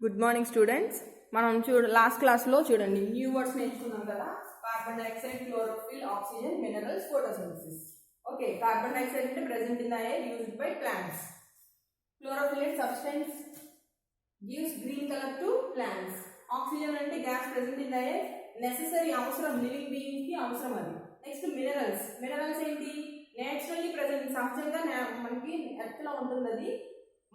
Good morning students. మనం last క్లాస్లో చూడండి న్యూ వర్డ్స్ నేర్చుకున్నాం కదా. Carbon dioxide, chlorophyll, oxygen, minerals, photosynthesis. Okay, carbon dioxide అంటే present in the air used by plants. Chlorophyll substance gives green color to plants. Oxygen అంటే gas present in the air, necessary, అవసరం, living being కి అవసరం అది. Next minerals ఏంటి? Naturally present, సహజంగా మనకి earth లో ఉంటుంది అది.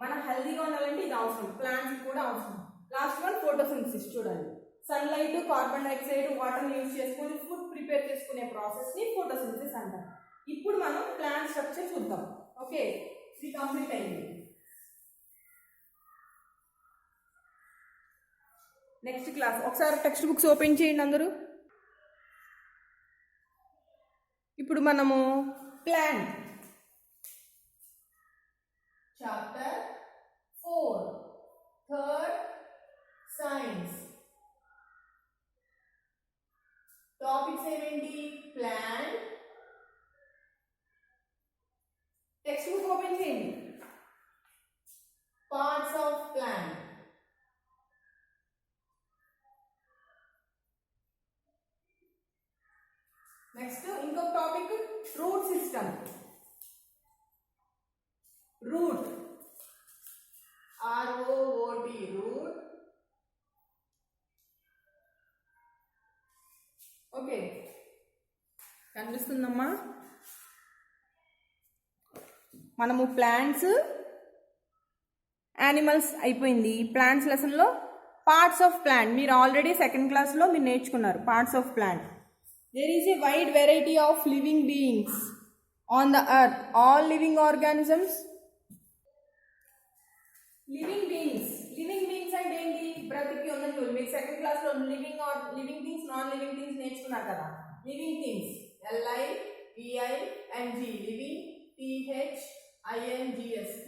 మన హెల్దీగా ఉండాలంటే ఇది అవసరం, ప్లాంట్స్ కూడా అవసరం. Last one photosynthesis. చూడండి, sunlight, carbon dioxide, water use చేసుకుని ఫుడ్ ప్రిపేర్ చేసుకునే ప్రాసెస్ ని ఫోటోసింథసిస్ అంటారు. ఇప్పుడు మనం ప్లాంట్ స్ట్రక్చర్ చూద్దాం. ఓకే, ఇది కంప్లీట్ అయింది. నెక్స్ట్ క్లాస్ ఒకసారి టెక్స్ట్ బుక్స్ ఓపెన్ చేయండి అందరూ. ఇప్పుడు మనము plant chapter 4 third science topics ఏమేంటి? ప్లాంట్. టెక్స్ట్ బుక్ ఓపెన్ చేయండి. Parts of plant. నెక్స్ట్ ఇంకొక topic root system. Root, ROOT, root. Okay, కనిపిస్తుందమ్మా? మనము ప్లాంట్స్, యానిమల్స్ అయిపోయింది. ప్లాంట్స్ లెసన్లో పార్ట్స్ ఆఫ్ ప్లాంట్ మీరు ఆల్రెడీ సెకండ్ క్లాస్లో మీరు నేర్చుకున్నారు. Parts of plant. There is a wide variety of living beings on the earth. All living organisms. Living beings అంటే ఏంటి? బ్రతికి ఉన్నది. మీరు సెకండ్ క్లాస్ లో living things, non living things నేర్చుకున్నారు కదా. Living things LIVING, living, THINGS.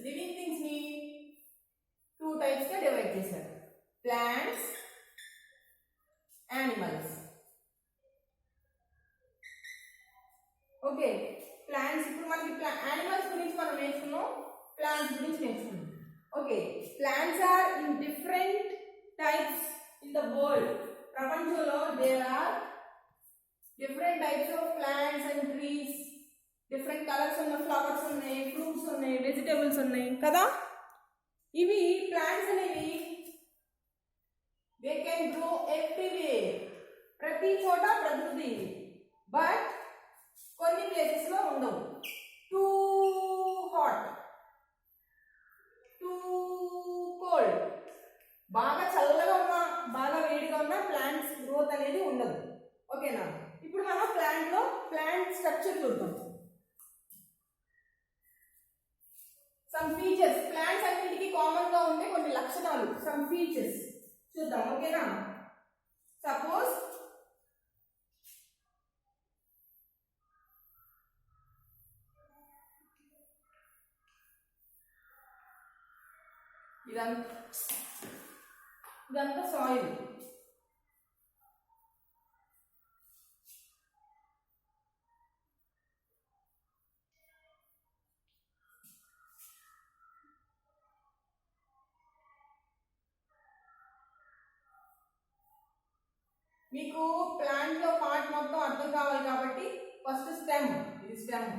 Living things ని 2 types గా డివైడ్ చేశారు: ప్లాంట్స్, యానిమల్స్. Okay, plants. ఇప్పుడు మనకి యానిమల్స్ గురించి మనం నేర్చుకున్నాం, ప్లాంట్స్ గురించి నేర్చుకున్నాం. Okay, plants are in different types in the world. ప్రపంచంలో there are different types of plants and trees. Different colours ఉన్న ఫ్లవర్స్ ఉన్నాయి, ఫ్రూట్స్ ఉన్నాయి, వెజిటేబుల్స్ ఉన్నాయి కదా. ఇవి ప్లాంట్స్ అనేవి దే కెన్ గ్రో ఎవ్రీవేర్. ప్రతి చోట బ్రతుకుతుంది. బట్ కొన్ని ప్లేసెస్ లో ఉండవు. టూ హాట్, టూ కోల్డ్, బాగా చల్లగా ఉన్నా, బాగా వేడిగా ఉన్నా ప్లాంట్స్ గ్రోత్ అనేది ఉండదు. ఓకేనా? ఇప్పుడు మనం ప్లాంట్ స్ట్రక్చర్ చూద్దాం. సమ్ ఫీచర్స్, ప్లాంట్స్ అన్నిటికీ కామన్ గా ఉండే కొన్ని లక్షణాలు, సమ్ ఫీచర్స్ చూద్దాం. ఓకేనా? సపోజ్ ఇదంతా సాయిల్. మీకు ప్లాంట్ లో పార్ట్ మొత్తం అర్థం కావాలి కాబట్టి ఫస్ట్ స్టెమ్. ఇది స్టెమ్,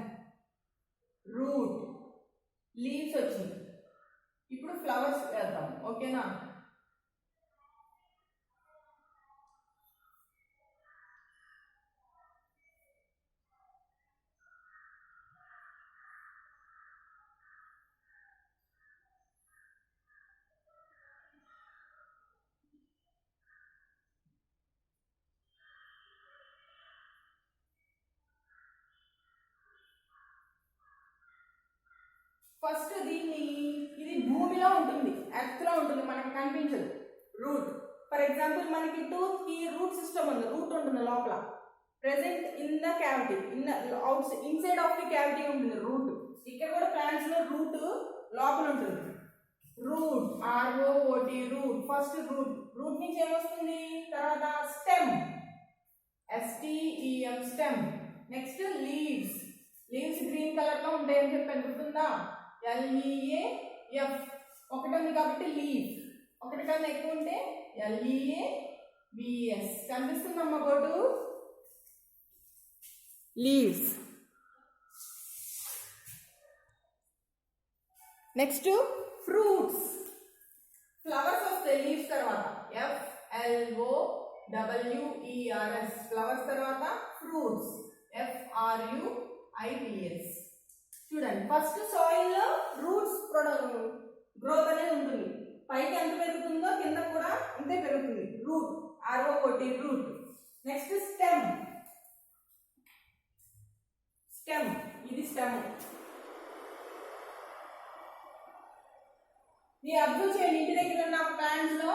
రూట్, లీవ్స్ వచ్చింది. ఇప్పుడు ఫ్లవర్స్ వేద్దాం. ఓకేనా? ఫస్ట్ ఇది భూమిలో ఉంటుంది, ఎర్త్ లో ఉంటుంది, మనకి కనిపించదు. రూట్. ఫర్ ఎగ్జాంపుల్ మనకి టూత్ కి రూట్ సిస్టమ్ ఉంది, రూట్ ఉంటుంది లోపల. Present in the cavity, inside of the cavity ఉంటుంది రూట్. ఇక్కడ కూడా ప్లాంట్స్ లో రూట్ లోపల ఉంటుంది. Root, ROOT, root. First root నుంచి ఏమొస్తుంది? తర్వాత stem, STEM, stem. Next leaves. Green colour లో ఉంటాయని చెప్పాను, గుర్తుందా? LEAF. ఒకటి ఉంది కాబట్టి లీఫ్, ఒకటి ఏమైనా ఎక్కువ ఉంటే LEAVES. కనిపిస్తుందమ్మా board. Leaves. Next fruits. Flowers వస్తాయి లీవ్స్ తర్వాత. FLOWERS. ఫ్లవర్స్ తర్వాత ఫ్రూట్స్. FRUITS. చూడండి, ఫస్ట్ సాయిల్ లో రూట్స్ గ్రోత్ అనేది ఉంటుంది. పైకి ఎంత పెరుగుతుందో కింద కూడా అంతే పెరుగుతుంది. Root, ROOT, root. Next stem. ఇది స్టెమ్. మీరు అబ్జర్వ్ చేయండి, ఇంటి దగ్గర ఉన్న ప్లాంట్స్ లో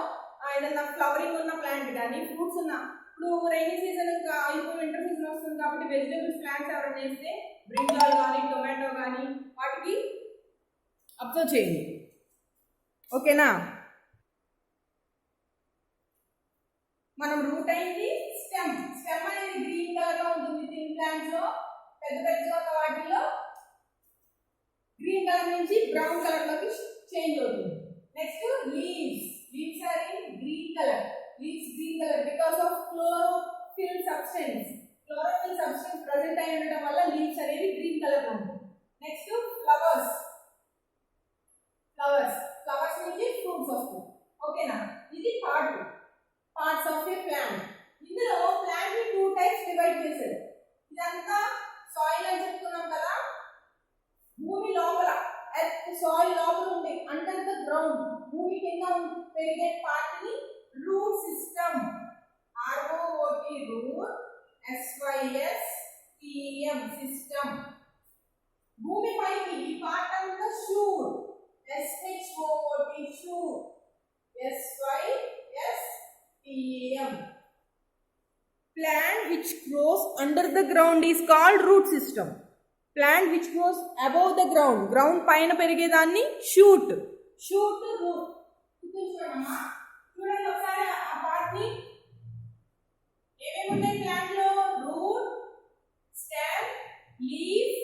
ఏదైనా ఫ్లవరింగ్ ఉన్న ప్లాంట్ కానీ ఫ్రూట్స్ ఉన్న, ఇప్పుడు రైనీ సీజన్ ఇప్పుడు వింటర్ సీజన్ వస్తుంది కాబట్టి వెజిటేబుల్స్ ప్లాంట్స్ ఎవరైనా చేస్తే బ్రింజాల్ కానీ టొమాటో కానీ వాటికి అబ్జర్వ్ చేయండి. ఓకేనా? మనం రూట్ అయింది. స్టెమ్ అనేది గ్రీన్ కలర్ లో ఉంటుంది. థిన్ ప్లాంట్స్ లో పెద్ద వాటిల్లో గ్రీన్ కలర్ నుంచి బ్రౌన్ కలర్ లోకి చేంజ్ అవుతుంది. Next leaves are in green colour. Green colour because of chlorophyll substance present అయి ఉండడం వల్ల లీవ్స్ అనేది గ్రీన్ కలర్ లో ఉంటుంది. నెక్స్ట్ ఫ్లవర్స్ నుంచి ఫ్రూట్స్ వస్తాయి. ఓకేనా? ఇది పార్ట్స్ ఆఫ్ ఏ ప్లాంట్. ఇందులో ప్లాంట్ ని 2 టైప్స్ డివైడ్ చేశారు. ఇదంతా సాయిల్ అని చెప్తున్నాం కదా, భూమి లోపల సాయిల్ లోపల ఉండే అండర్ ద గ్రౌండ్ భూమి కింద పెరిగే పార్ట్ ని root system. ROOT root, SYSTEM system. భూమి పైకి ఈ పార్ట్ అంతా shoot. SHOOT shoot. SYSTEM. Plant which grows under the ground is called root system. Plant which grows above the ground, ground పైన పెరిగేదాన్ని shoot root. చూడండి ఒకసారి ఆ పార్ట్ ని. ఏమేమి ఉంటాయి ప్లాంట్ లో? Root, stem, leave,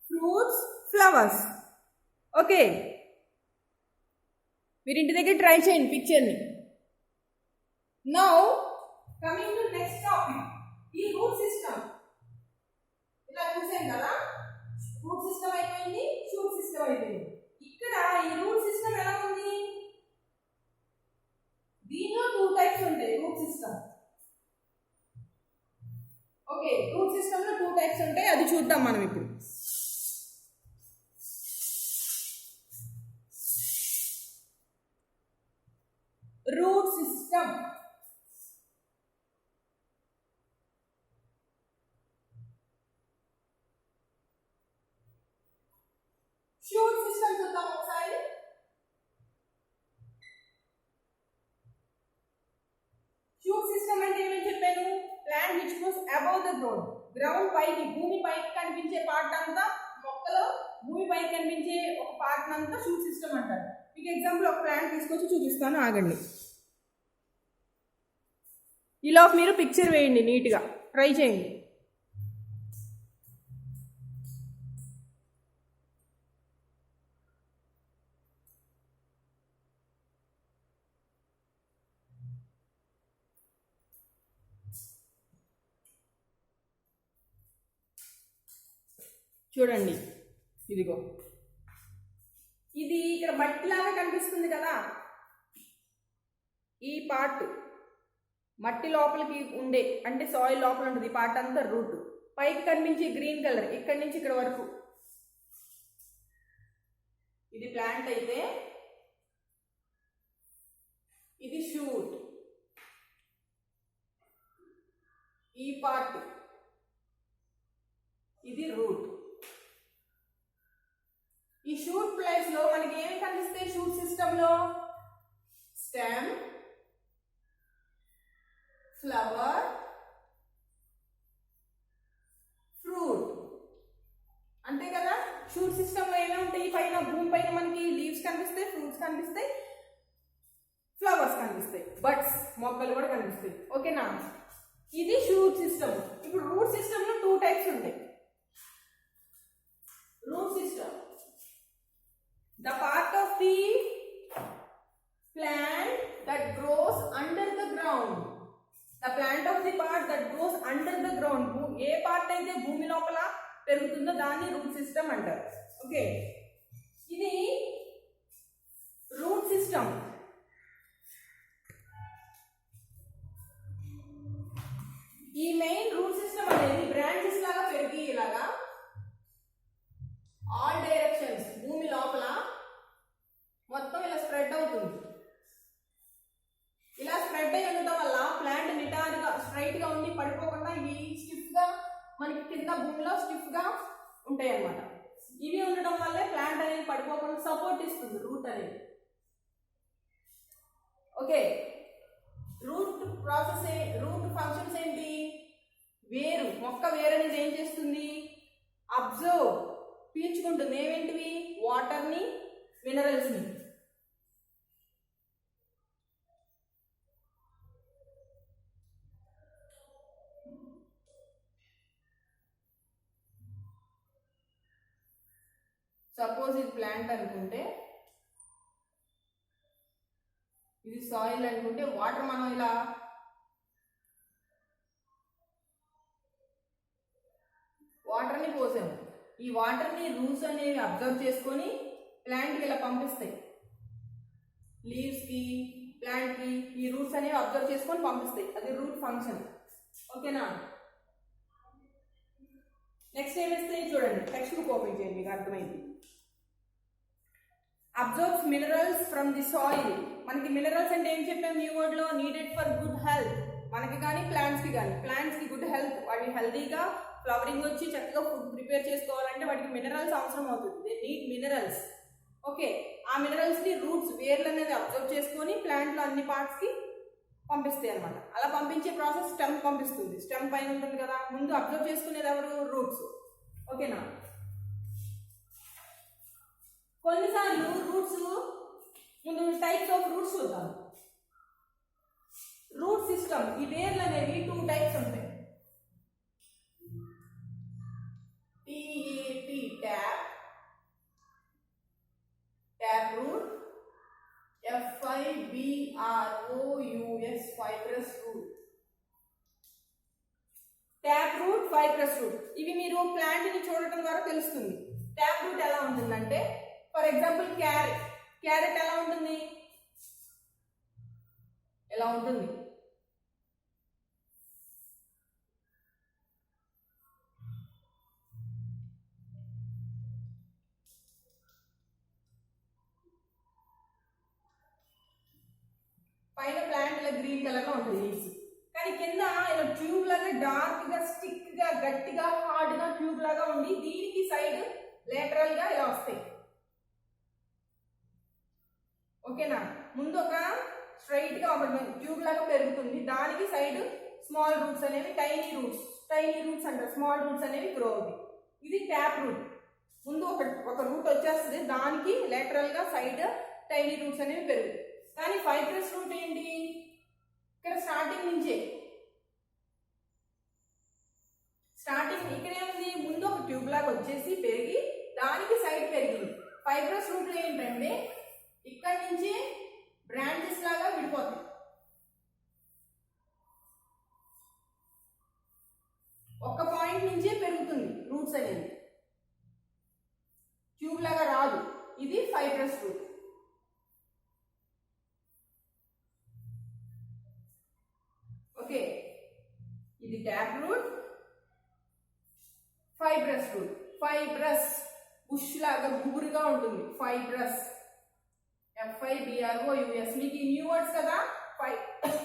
fruits, flowers. Okay, మీరు ఇంటి దగ్గర ట్రై చేయండి పిక్చర్ ని. Now coming to next topic, ఈ రూట్ సిస్టమ్. ఇలా చూసాం కదా, రూట్ సిస్టమ్ అయిపోయింది, షూట్ సిస్టమ్ అయిపోయింది. ఇక్కడ ఈ రూట్ సిస్టమ్ ఎలా ఉంది? దీనిలో 2 టైప్స్ ఉంటాయి root system. Okay, root system లో 2 టైప్స్ ఉంటాయి, అది చూద్దాం మనం ఇప్పుడు. Root system. షూట్ సిస్టమ్ చూద్దాం ఒకసారి. షూట్ సిస్టమ్ అంటే ఏమని చెప్పాను? Plant which gross above the ground. Ground పైకి, భూమి పైకి కనిపించే పార్ట్ అంతా, మొక్కలో భూమి పైకి కనిపించే ఒక పార్ట్ అంతా షూట్ సిస్టమ్ అంటారు. మీకు ఎగ్జాంపుల్ ఒక ప్లాంట్ తీసుకొచ్చి చూపిస్తాను, ఆగండి. ఇలా మీరు పిక్చర్ వేయండి, నీట్గా ట్రై చేయండి. చూడండి, ఇదిగో ఇది ఇక్కడ మట్టిలాగా కనిపిస్తుంది కదా, ఈ పార్ట్ మట్టి లోపలికి ఉండే, అంటే సాయిల్ లోపల ఉంటుంది ఈ పార్ట్ అంతా రూట్. పైకి కనిపించే గ్రీన్ కలర్ ఇక్కడి నుంచి ఇక్కడ వరకు ఇది ప్లాంట్ అయితే, ఇది షూట్. ఈ పార్ట్ ఇది రూట్. ఈ షూట్ ప్లేస్ లో మనకి ఏమి కనిపిస్తాయి? షూట్ సిస్టమ్ లో స్టెమ్, ఫ్లవర్, ఫ్రూట్, అంతే కదా. షూట్ సిస్టమ్ లో ఏమేమి ఉంటాయి? పైన భూమి పైన మనకి లీవ్స్ కనిపిస్తాయి, ఫ్రూట్స్ కనిపిస్తాయి, ఫ్లవర్స్ కనిపిస్తాయి, బడ్స్ మొక్కలు కూడా కనిపిస్తాయి. ఓకేనా? ఇది షూట్ సిస్టమ్. ఇప్పుడు రూట్ సిస్టమ్ లో 2 టైప్స్ ఉంటాయి. Root system, the part of the plant that grows under the ground. The plant of the part that grows under the ground. A part అయితే భూమి లోపల పెరుగుతుందో దాన్ని రూట్ సిస్టమ్ అంటారు. Okay, ఇది రూట్ సిస్టమ్. ఈ మెయిన్ రూట్ సిస్టమ్ అనేది branches లాగా పెరిగి ఇలాగా ఆల్ డైరెక్షన్స్ భూమి లోపల మొత్తం ఇలా స్ప్రెడ్ అవుతుంది. ఇలా స్ప్రెడ్ అయి ఉండటం వల్ల ప్లాంట్ నిటారుగా స్ట్రైట్ గా ఉండి పడిపోకుండా ఇవి స్టిఫ్ గా మనకి కింద భూమిలో స్టిఫ్ గా ఉంటాయి అన్నమాట. ఇవి ఉండటం వల్లే ప్లాంట్ అనేది పడిపోకుండా సపోర్ట్ ఇస్తుంది రూట్ అనేది. ఓకే, రూట్ ఫంక్షన్స్ ఏంటి? వేరు, మొక్క వేరు అనేది ఏం చేస్తుంది? అబ్జర్వ్, పీల్చుకుంటుంది. ఏమేంటివి? వాటర్ని, మినరల్స్ని. సపోజ్ ఇది ప్లాంట్ అనుకుంటే, ఇది సాయిల్ అనుకుంటే, వాటర్ మనం ఇలా వాటర్ని పోసాము. ఈ వాటర్ని రూట్స్ అనేవి అబ్జర్వ్ చేసుకొని ప్లాంట్కి ఇలా పంపిస్తాయి. లీవ్స్కి, ప్లాంట్కి ఈ రూట్స్ అనేవి అబ్జర్వ్ చేసుకొని పంపిస్తాయి. అది రూట్ ఫంక్షన్. ఓకేనా? నెక్స్ట్ ఏమిస్తాయి చూడండి, టెక్స్ట్ బుక్ ఓపెన్ చేయండి, మీకు అర్థమైంది. Absorbs minerals from the soil. మనకి మినరల్స్ అంటే ఏం చెప్పాం న్యూ వర్డ్ లో? Needed for good health. మనకి కానీ ప్లాంట్స్కి కానీ, ప్లాంట్స్కి గుడ్ హెల్త్, వాటి హెల్తీగా ఫ్లవరింగ్ వచ్చి చక్కగా ఫుడ్ ప్రిపేర్ చేసుకోవాలంటే వాటికి మినరల్స్ అవసరం అవుతుంది. They need minerals. ఓకే, ఆ మినరల్స్ని రూట్స్, వేర్లు అనేది అబ్జర్వ్ చేసుకొని ప్లాంట్లో అన్ని పార్ట్స్కి పంపిస్తాయి అనమాట. అలా పంపించే ప్రాసెస్ స్టెమ్ పంపిస్తుంది. స్టెమ్ పైన ఉంటుంది కదా, ముందు అబ్జర్వ్ చేసుకునేది ఎవరు? రూట్స్. ఓకేనా? కొన్నిసార్లు రూట్స్, ముందు టైప్స్ ఆఫ్ రూట్స్ చూద్దాం. రూట్ సిస్టమ్, ఈ వేర్లు అనేవి 2 టైప్స్ ఉంటాయి. Tap, tap route, FIBROUS, fibrous route. Tap route, fibrous route, ఇవి మీరు ప్లాంట్ ని చూడటం ద్వారా తెలుస్తుంది. ట్యాప్ రూట్ ఎలా ఉంటుందంటే, ఫర్ ఎగ్జాంపుల్ క్యారెట్. క్యారెట్ ఎలా ఉంటుంది? ఎలా ఉంటుంది? పైన ప్లాంట్ ఇలా గ్రీన్ కలర్ లో ఉంటుంది లీవ్స్, కానీ కింద ఇలా ట్యూబ్ లాగా డార్క్ గా, స్టిక్ గా, గట్టిగా, హార్డ్ గా ట్యూబ్ లాగా ఉండి దీనికి సైడ్ లేటరల్ గా ఇలా వస్తాయి. ఓకేనా? ముందు ఒక స్ట్రైట్ గా ఒక ట్యూబ్ లాగా పెరుగుతుంది, దానికి సైడ్ స్మాల్ రూట్స్ అనేవి, టైనీ రూట్స్ అంటారు, స్మాల్ రూట్స్ అనేవి గ్రో అవుతాయి. ఇది ట్యాప్ రూట్. ముందు ఒక రూట్ వచ్చేస్తుంది, దానికి లేటరల్ గా సైడ్ టైనీ రూట్స్ అనేవి పెరుగుతాయి. కానీ ఫైబ్రస్ రూట్ ఏంటి? ఇక్కడ స్టార్టింగ్ నుంచే, ఇక్కడ ఏముంది? ముందు ఒక ట్యూబ్ లాగా వచ్చేసి పెరిగి దానికి సైడ్ పెరిగింది. ఫైబ్రస్ రూట్ ఏంటంటే ఇక్కడ నుంచి బ్రాంచెస్ లాగా విడిపోతాయి. ఒక పాయింట్ నుంచే పెరుగుతుంది రూట్స్ అనేది, ట్యూబ్ లాగా రాదు. ఇది ఫైబ్రస్ రూట్. ఓకే, ఇది tap route, fibrous route. Fibrous bush లాగా గుబురుగా ఉంటుంది. Fibrous, FIBROUS. మీకు ఈ న్యూ వర్డ్స్ కదా,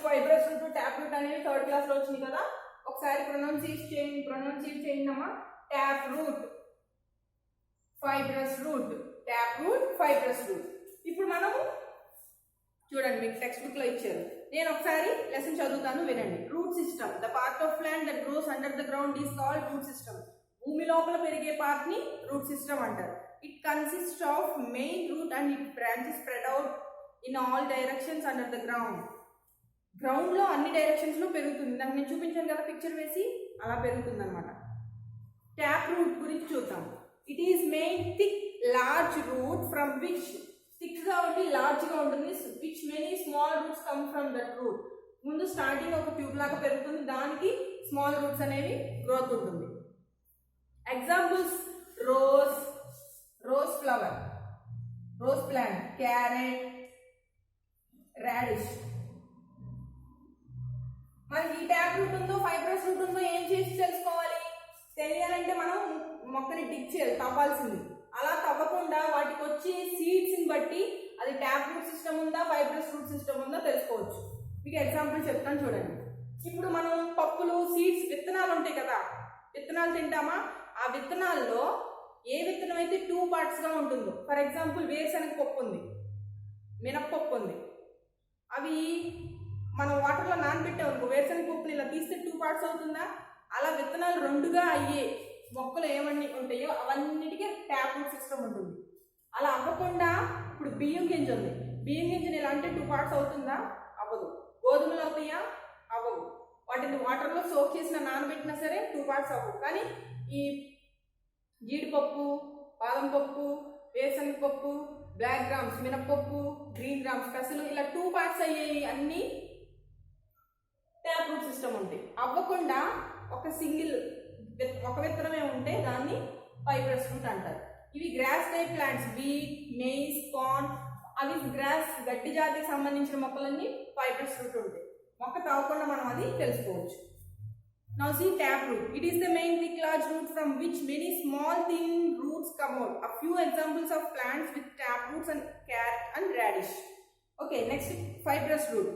ఫైబ్రస్ రూట్, ట్యాప్ రూట్ అనేవి 3rd క్లాస్ లో వచ్చింది కదా. ఒకసారి ప్రొనౌన్సియేట్ చేయండి అమ్మా. Tap route, fibrous route, tap route, fibrous route. ఇప్పుడు మనము చూడండి, మీకు టెక్స్ట్ బుక్ లో ఇచ్చారు, నేను ఒకసారి లెసన్ చదువుతాను, వినండి. Root system, the part of plant that grows under the ground is called root system. భూమి లోపల పెరిగే పార్ట్ ని రూట్ సిస్టమ్ అంటారు. It consist of main root and it branches spread out in all directions under the ground. Ground లో అన్ని directions లో పెరుగుతుంది. నాకు నేను చూపించాను కదా పిక్చర్ వేసి, అలా పెరుగుతుంది అనమాట. ట్యాప్ రూట్ గురించి చూద్దాం. It is main thick large root from which, thick గా ఉండి లార్జ్ గా ఉంటుంది, which many small small roots come from that root. ముందు స్టార్టింగ్ ఒక ట్యూబ్ లాగా పెరుగుతుంది, దానికి స్మాల్ రూట్స్ అనేవి గ్రోత్ ఉంటుంది. Examples rose flower, rose plant, carrot, radish. మనకి ఈ ట్యాప్ రూట్ ఉందో ఫైబ్రస్ రూట్ ఉందో ఏం చేసి తెలుసుకోవాలి? తెలియాలంటే మనం మొక్కని డిగ్ చేయాలి, తవ్వాల్సింది. అలా తవ్వకుండా వాటికి వచ్చే సీడ్స్ని బట్టి అది ట్యాప్ రూట్ సిస్టమ్ ఉందా ఫైబ్రస్ రూట్ సిస్టమ్ ఉందా తెలుసుకోవచ్చు. మీకు ఎగ్జాంపుల్ చెప్తాను చూడండి. ఇప్పుడు మనం పప్పులు, సీడ్స్, విత్తనాలు ఉంటాయి కదా, విత్తనాలు తింటామా? ఆ విత్తనాల్లో ఏ విత్తనం అయితే 2 పార్ట్స్గా ఉంటుందో, ఫర్ ఎగ్జాంపుల్ వేరుశనగ పప్పు ఉంది, మినప్పప్పు ఉంది, అవి మనం వాటర్లో నానబెట్టామనుకో వేరుశనగ పప్పుని ఇలా తీస్తే 2 పార్ట్స్ అవుతుందా? అలా విత్తనాలు 2గా అయ్యే మొక్కలు ఏమన్నీ ఉంటాయో అవన్నిటికీ ట్యాప్ రూట్ సిస్టమ్ ఉంటుంది. అలా అవ్వకుండా ఇప్పుడు బియ్యం గింజ ఉంది, బియ్యం గింజని ఇలా అంటే 2 పార్ట్స్ అవుతుందా? అవ్వదు. గోధుమలు అవుతాయా? అవ్వవు. వాటిని వాటర్లో సోక్ చేసిన నానబెట్టినా సరే 2 పార్ట్స్ అవ్వవు. కానీ ఈ జీడిపప్పు, బాదం పప్పు, వేరుశనగ పప్పు, బ్లాక్ గ్రామ్స్, మినప్పప్పు, గ్రీన్ గ్రామ్స్, పెసలు ఇలా 2 పార్ట్స్ అయ్యేవి అన్నీ ట్యాప్ రూట్ సిస్టమ్ ఉంటాయి. అవ్వకుండా ఒక విత్తనమే ఉంటే దాన్ని ఫైబ్రస్ రూట్ అంటారు. ఇవి grass type plants, wheat, maize, corn, అవి గ్రాస్ గడ్డి జాతికి సంబంధించిన మొక్కలన్నీ ఫైబ్రస్ రూట్ ఉంటాయి. మొక్క తవ్వకుండా మనం అది తెలుసుకోవచ్చు. Now see tap root. It is the main thick large root from which many small thin roots come out. A few examples of plants with tap roots and carrot and radish. Okay, next fibrous root.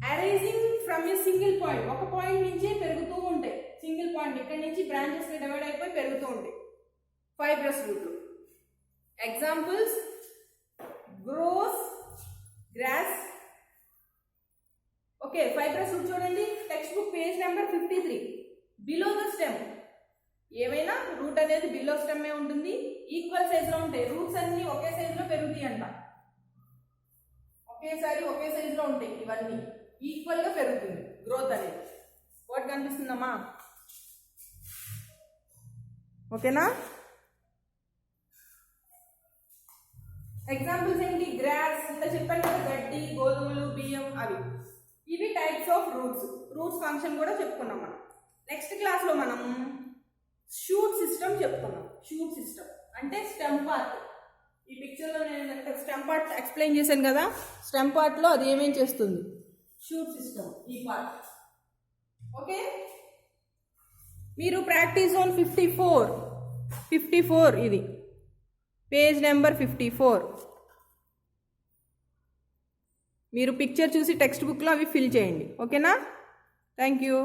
Arising from a single point. ఒక point నుంచే పెరుగుతూ ఉంటాయి. Single point ఇక్కడ నుంచి branches గా divide అయిపోయి పెరుగుతూ ఉంటాయి fibrous root. Examples grows, grass. Okay, fibrous root చూడండి, textbook page number 53. Below the stem. ఏమైనా రూట్ అనేది బిలో స్టెమ్మే ఉంటుంది, ఈక్వల్ సైజ్ లో ఉంటాయి. రూట్స్ అన్ని ఒకే సైజ్ లో పెరుగుతాయి అంట, ఒకేసారి ఒకే సైజ్ లో ఉంటాయి. ఇవన్నీ ఈక్వల్ గా పెరుగుతుంది గ్రోత్ అనేది. వాట్ కనిపిస్తుందమ్మా? ఓకేనా? ఎగ్జాంపుల్స్ ఏంటి? గ్రాస్, ఇంత చెప్పాను కదా, గడ్డి, గోధుమలు, బియ్యం, అవి. ఇవి types of roots. Roots function కూడా చెప్పుకున్నాం మనం. నెక్స్ట్ క్లాస్లో మనం షూట్ సిస్టమ్ చెప్పుకున్నాం. షూట్ సిస్టమ్ అంటే స్టెమ్ పార్ట్. ఈ పిక్చర్లో నేను స్టెమ్ పార్ట్ ఎక్స్ప్లెయిన్ చేశాను కదా, స్టెమ్ పార్ట్లో అది ఏమేం చేస్తుంది? షూట్ సిస్టమ్, ఈ పార్ట్. ఓకే, మీరు ప్రాక్టీస్ ఆన్ 54 ఇది పేజ్ నెంబర్ 54. మీరు పిక్చర్ చూసి టెక్స్ట్ బుక్లో అవి ఫిల్ చేయండి. ఓకేనా? Thank you.